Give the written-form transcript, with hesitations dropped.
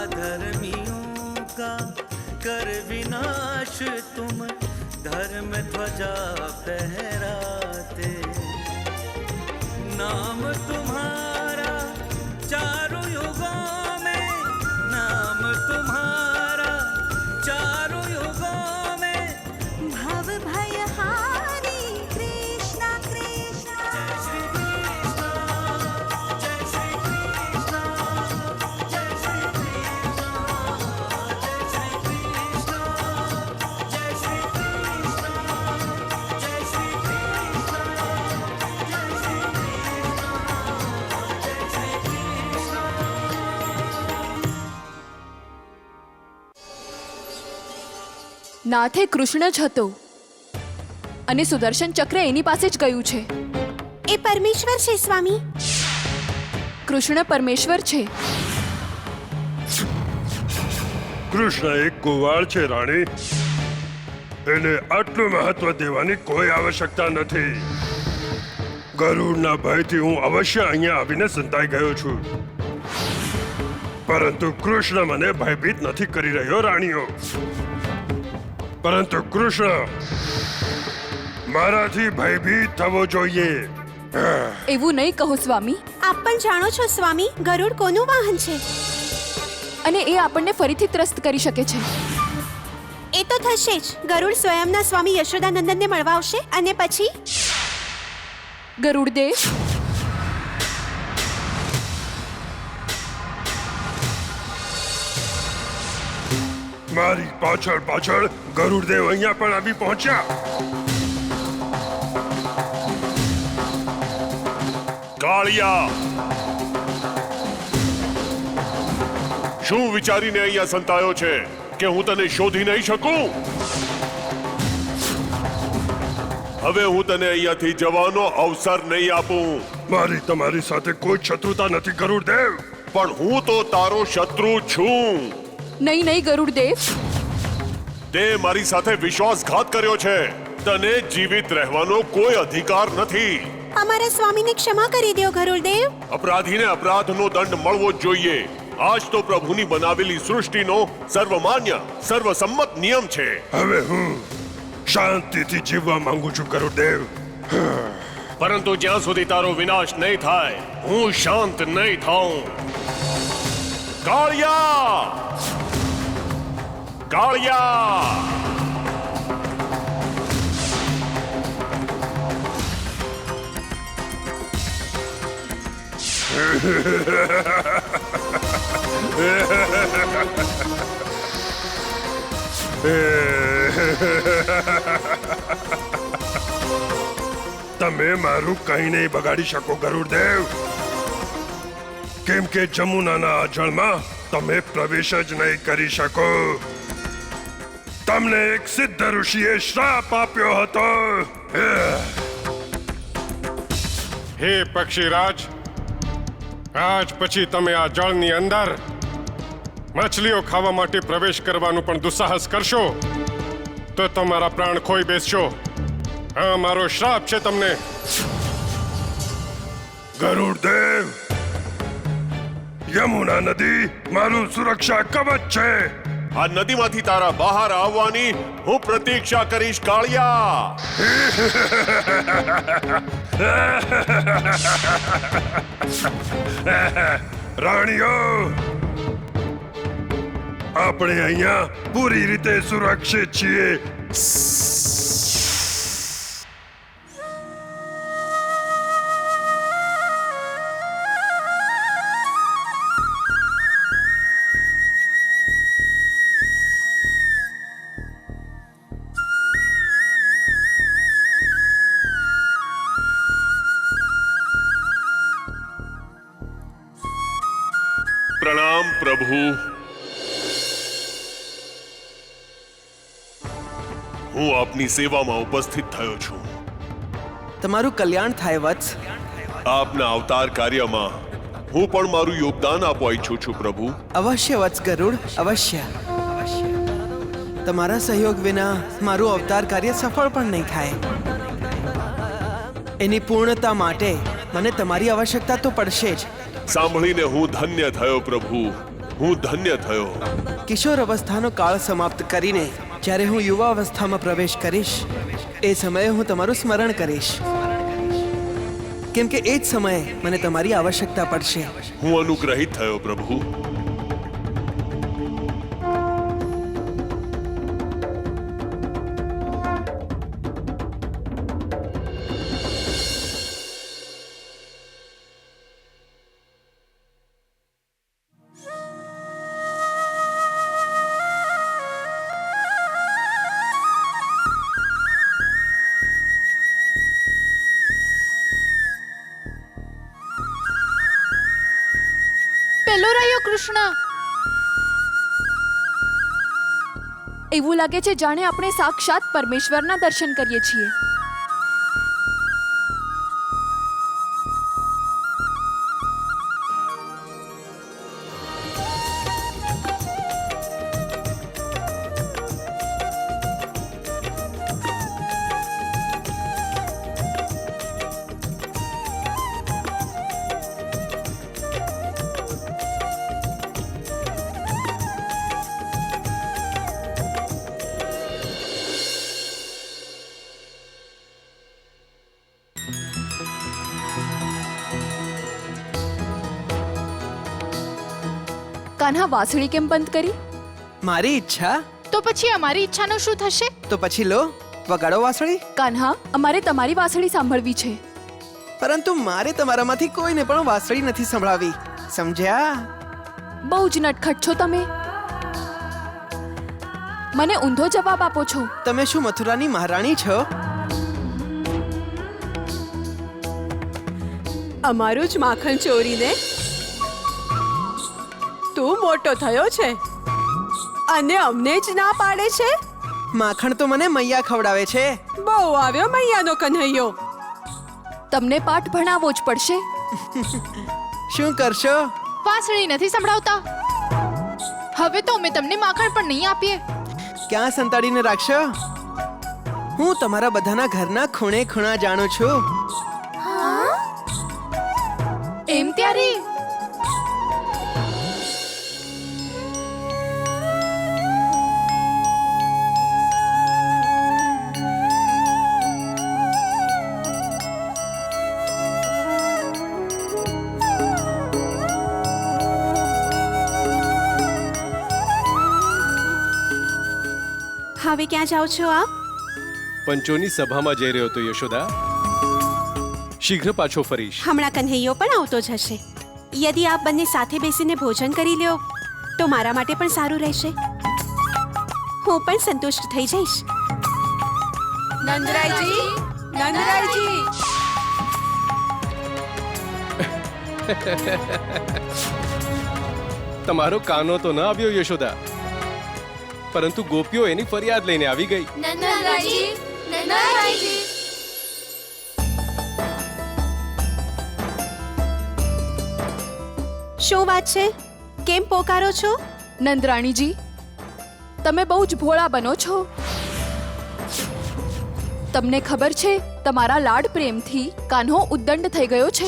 अधर्मियों का कर विनाश तुम धर्म ध्वजा फहराते। नाम तुम्हारा चारों युगों में, नाम तुम्हारा चारों युगों में। भव भयहारी कृष्ण कृष्ण। जय श्री कृष्ण, जय श्री कृष्ण, जय श्री कृष्ण, जय श्री कृष्ण, जय श्री कृष्ण, जय श्री कृष्ण, जय श्री कृष्ण, जय श्री कृष्ण। નાથે કૃષ્ણ જ હતો અને સુદર્શન ચક્ર એની પાસે જ ગયું છે. એ પરમેશ્વર છે સ્વામી. કૃષ્ણ પરમેશ્વર છે. કૃષ્ણ એક કુંવાળ છે રાણી. એને આટલું મહત્વ દેવાની કોઈ આવશ્યકતા નથી. ગરુડના ભયથી હું અવશ્ય અહીંયા આવીને સંતાઈ ગયો છું, પરંતુ કૃષ્ણ મને ભયભીત નથી કરી રહ્યો રાણીઓ. પરંતુ કૃષ્ણ મારાથી ભયભીત થવો જોઈએ. એવું નહીં કહો સ્વામી. આપ પણ જાણો છો સ્વામી, ગરુડ કોનું વાહન છે? અને એ આપણને ફરીથી ત્રસ્ત કરી શકે છે. એ તો થશે જ. ગરુડ સ્વયંના સ્વામી યશોદાનંદનને મળવા આવશે અને પછી ગરુડદેવ, મારી પાછળ પાછળ ગરુડદેવ અહીંયા પણ આવી પહોંચ્યા. કાળિયા, શું વિચારીને અહીંયા સંતાયો છે કે હું તને શોધી નહીં શકું? હવે હું તને અહીંયાથી જવાનો અવસર નહીં આપું. મારી તમારી સાથે કોઈ શત્રુતા નથી ગરુડદેવ. પણ હું તો તારો શત્રુ છું. નહીં નહીં ગરુડદેવ, તે મારી સાથે વિશ્વાસઘાત કર્યો છે. તને જીવિત રહેવાનો કોઈ અધિકાર નથી. અમારા સ્વામીને ક્ષમા કરી દો ગરુડદેવ. અપરાધીને અપરાધનો દંડ મળવો જ જોઈએ. આજ તો પ્રભુની બનાવેલી સૃષ્ટિનો સર્વમાન્ય સર્વસંમત નિયમ છે. હવે હું શાંતિથી જીવવા માંગુ છું ગરુડદેવ. પરંતુ જ્યાં સુધી તારો વિનાશ નહીં થાય, હું શાંત નહીં થાઉં. કાળિયા, કાળિયા, તમે મારું કંઈ નહીં બગાડી શકો ગરુડદેવ, કેમ કે જમુનાના આ જળમાં તમે પ્રવેશ જ નહીં કરી શકો. તમને એક સિદ્ધ ઋષિએ શ્રાપ આપ્યો હતો. હે પક્ષીરાજ, આજ પછી તમે આ જળની અંદર માછલીઓ ખાવા માટે પ્રવેશ કરવાનું પણ દુસ્સાહસ કરશો તો તમારા પ્રાણ ખોઈ બેસશો. આ મારો શ્રાપ છે તમને. ગરુડદેવ, યમુના નદી મારું સુરક્ષા કવચ છે. આ નદીમાંથી તારા બહાર આવવાની હું પ્રતીક્ષા કરીશ. કાળિયા, રાણીઓ, આપણે અહીંયા પૂરી રીતે સુરક્ષિત છીએ. પ્રણામ પ્રભુ. હું આપની સેવામાં ઉપસ્થિત થયો છું. તમારું કલ્યાણ થાય વત્સ. આપના અવતાર કાર્યમાં હું પણ મારું યોગદાન આપવા ઈચ્છું છું પ્રભુ. અવશ્ય વત્સ ગરુડ, અવશ્ય. તમારા સહયોગ વિના મારું અવતાર કાર્ય સફળ પણ નહીં થાય. એની પૂર્ણતા માટે મને તમારી આવશ્યકતા તો પડશે જ. સાંભળીને હું ધન્ય થયો પ્રભુ. હું ધન્ય થયો. કિશોર અવસ્થાનો કાળ સમાપ્ત કરીને જ્યારે હું યુવા અવસ્થામાં પ્રવેશ કરીશ એ સમયે હું તમારું સ્મરણ કરીશ, કેમ કે એ જ સમયે મને તમારી આવશ્યકતા પડશે. હું અનુગ્રહિત થયો પ્રભુ. પેલો રહ્યો કૃષ્ણ. એવું લાગે છે જાણે આપણે સાક્ષાત પરમેશ્વરના દર્શન કરીએ છીએ. કાન્હા વાંસળી કેમ બંધ કરી? મારી ઈચ્છા તો પછી અમારી ઈચ્છાનું શું થશે? તો પછી લો, વગાડો વાંસળી. કાન્હા, અમારે તમારી વાંસળી સાંભળવી છે. પરંતુ મારે તમારામાંથી કોઈને પણ વાંસળી નથી સંભળાવી, સમજ્યા? બહુ જ નટખટ છો તમે. મને ઊંધો જવાબ આપો છો. તમે શું મથુરાની મહારાણી છો? અમારું જ માખણ ચોરીને તું મોટો થયો છે અને અમને જ ના પાડે છે. માખણ તો મને મૈયા ખવડાવે છે. બહુ આવ્યો મૈયાનો કન્હૈયો. તમને પાઠ ભણાવવો જ પડશે. શું કરશો? વાંસળી નથી સંભળાવતા. હવે તો અમે તમને માખણ પણ નહીં આપીએ. ક્યાં સંતાડીને રાખશો? હું તમારા બધાના ઘરના ખૂણે ખૂણા જાણું છું. એમ ત્યારે હવે ક્યાં જાઓ છો આપ? પંચોની સભામાં જઈ રહ્યો હતો યશોદા. શીઘ્ર પાછો ફરીશ. હમણાં કન્હૈયો પણ આવતો જ હશે. યદિ આપ બંને સાથે બેસીને ભોજન કરી લ્યો તો મારા માટે પણ સારું રહેશે. હું પણ સંતુષ્ટ થઈ જઈશ. નંદરાયજી, નંદરાયજી. તમારો કાનો તો ન આવ્યો યશોદા, પરંતુ ગોપીઓ એની ફરિયાદ લઈને આવી ગઈ. નંદરાયજી, નંદરાયજી. શું વાત છે? કેમ પોકારો છો? નંદરાણીજી, તમે બહુ જ ભોળા બનો છો. તમને ખબર છે તમારા લાડ પ્રેમથી કાન્હો ઉદ્દંડ થઈ ગયો છે.